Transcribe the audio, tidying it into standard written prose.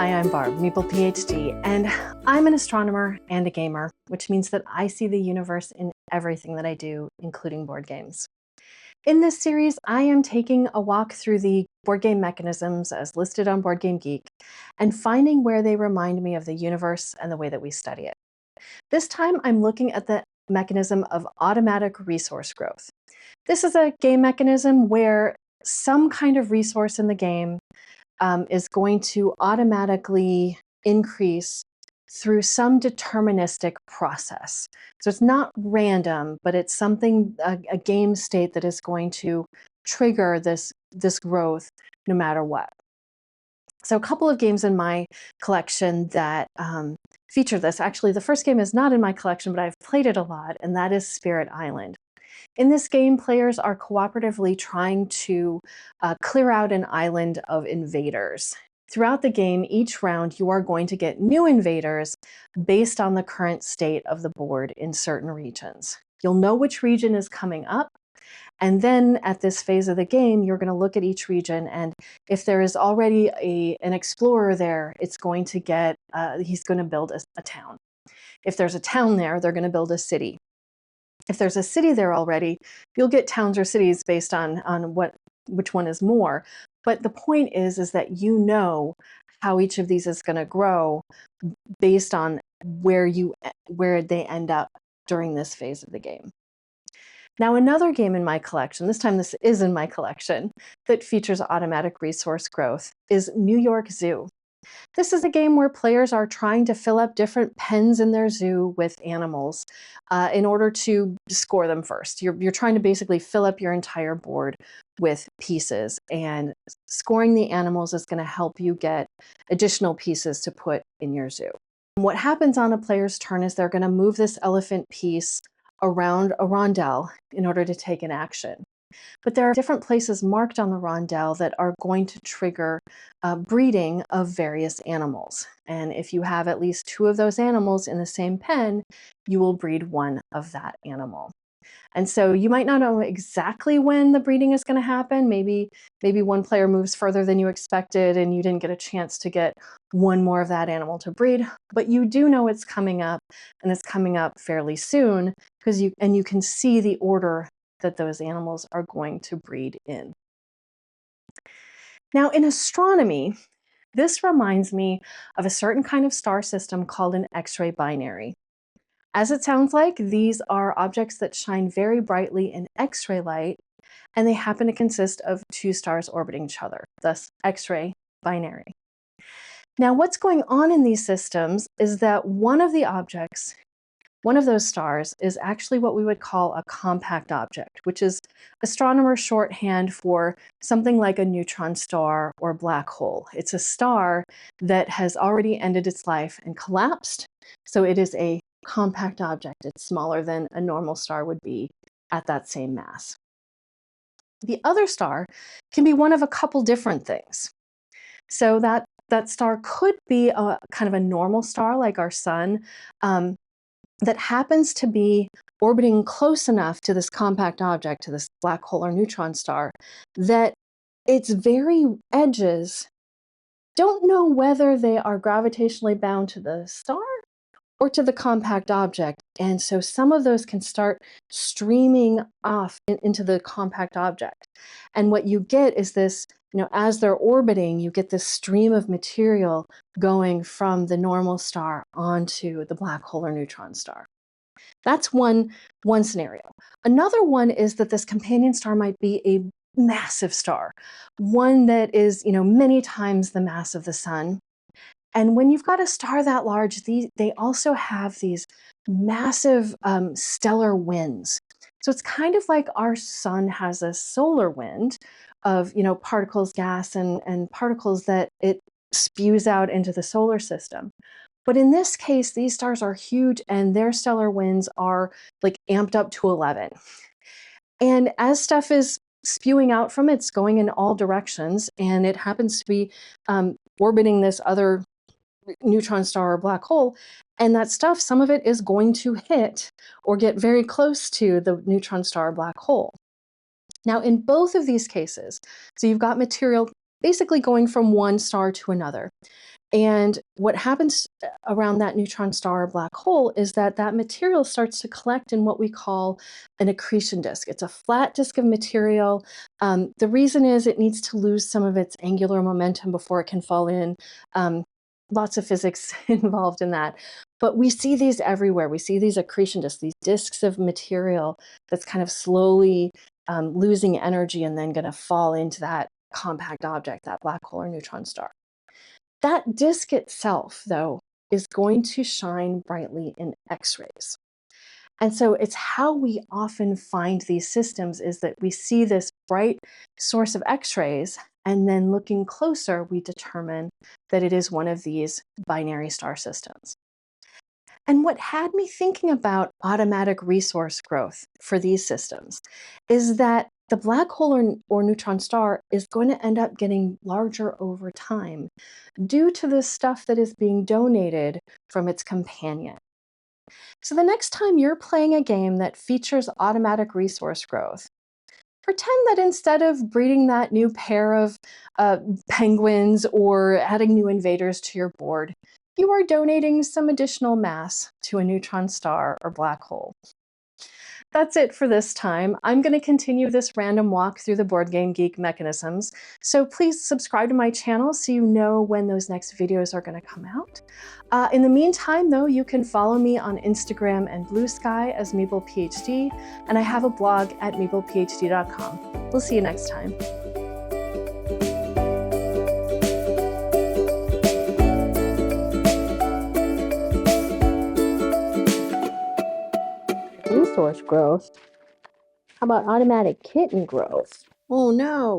Hi, I'm Barb, Meeple PhD, and I'm an astronomer and a gamer, which means that I see the universe in everything that I do, including board games. In this series, I am taking a walk through the board game mechanisms as listed on Board Game Geek and finding where they remind me of the universe and the way that we study it. This time, I'm looking at the mechanism of automatic resource growth. This is a game mechanism where some kind of resource in the game is going to automatically increase through some deterministic process. So it's not random, but it's something, a game state that is going to trigger this growth no matter what. So a couple of games in my collection that feature this. Actually, the first game is not in my collection, but I've played it a lot, and that is Spirit Island. In this game, players are cooperatively trying to clear out an island of invaders. Throughout the game, each round, you are going to get new invaders based on the current state of the board in certain regions. You'll know which region is coming up, and then at this phase of the game, you're going to look at each region, and if there is already an explorer there, it's going to get, he's going to build a town. If there's a town there, they're going to build a city. If there's a city there already, you'll get towns or cities based on which one is more. But the point is that you know how each of these is going to grow based on where they end up during this phase of the game. Now, another game in my collection, this time this is in my collection, that features automatic resource growth is New York Zoo. This is a game where players are trying to fill up different pens in their zoo with animals in order to score them first. You're trying to basically fill up your entire board with pieces, and scoring the animals is going to help you get additional pieces to put in your zoo. What happens on a player's turn is they're going to move this elephant piece around a rondel in order to take an action. But there are different places marked on the rondel that are going to trigger breeding of various animals. And if you have at least 2 of those animals in the same pen, you will breed one of that animal. And so you might not know exactly when the breeding is going to happen. Maybe one player moves further than you expected and you didn't get a chance to get one more of that animal to breed, but you do know it's coming up, and it's coming up fairly soon because you can see the order that those animals are going to breed in. Now, in astronomy, this reminds me of a certain kind of star system called an X-ray binary. As it sounds like, these are objects that shine very brightly in X-ray light, and they happen to consist of 2 stars orbiting each other, thus X-ray binary. Now, what's going on in these systems is that one of those stars is actually what we would call a compact object, which is astronomer shorthand for something like a neutron star or black hole. It's a star that has already ended its life and collapsed, so it is a compact object. It's smaller than a normal star would be at that same mass. The other star can be one of a couple different things. So that star could be a kind of a normal star like our sun, that happens to be orbiting close enough to this compact object, to this black hole or neutron star, that its very edges don't know whether they are gravitationally bound to the star or to the compact object. And so some of those can start streaming off into the compact object. And what you get is this, as they're orbiting, you get this stream of material going from the normal star onto the black hole or neutron star. That's one scenario. Another one is that this companion star might be a massive star, one that is, many times the mass of the sun. And when you've got a star that large, they also have these massive stellar winds. So it's kind of like our sun has a solar wind of particles, gas, and particles that it spews out into the solar system. But in this case, these stars are huge and their stellar winds are like amped up to 11. And as stuff is spewing out from it, it's going in all directions, and it happens to be orbiting this other neutron star or black hole, and that stuff, some of it is going to hit or get very close to the neutron star or black hole. Now, in both of these cases, so you've got material basically going from one star to another. And what happens around that neutron star or black hole is that that material starts to collect in what we call an accretion disk. It's a flat disk of material. The reason is it needs to lose some of its angular momentum before it can fall in. Lots of physics involved in that. But we see these everywhere. We see these accretion disks, these disks of material that's kind of slowly losing energy and then going to fall into that compact object, that black hole or neutron star. That disk itself, though, is going to shine brightly in X-rays. And so it's how we often find these systems is that we see this bright source of X-rays, and then looking closer, we determine that it is one of these binary star systems. And what had me thinking about automatic resource growth for these systems is that the black hole or neutron star is going to end up getting larger over time due to the stuff that is being donated from its companion. So the next time you're playing a game that features automatic resource growth, pretend that instead of breeding that new pair of penguins or adding new invaders to your board, you are donating some additional mass to a neutron star or black hole. That's it for this time. I'm going to continue this random walk through the Board Game Geek mechanisms, so please subscribe to my channel so you know when those next videos are going to come out. In the meantime, though, you can follow me on Instagram and Blue Sky as MabelPhD, and I have a blog at mabelphd.com. We'll see you next time. Resource growth? How about automatic kitten growth? Oh no!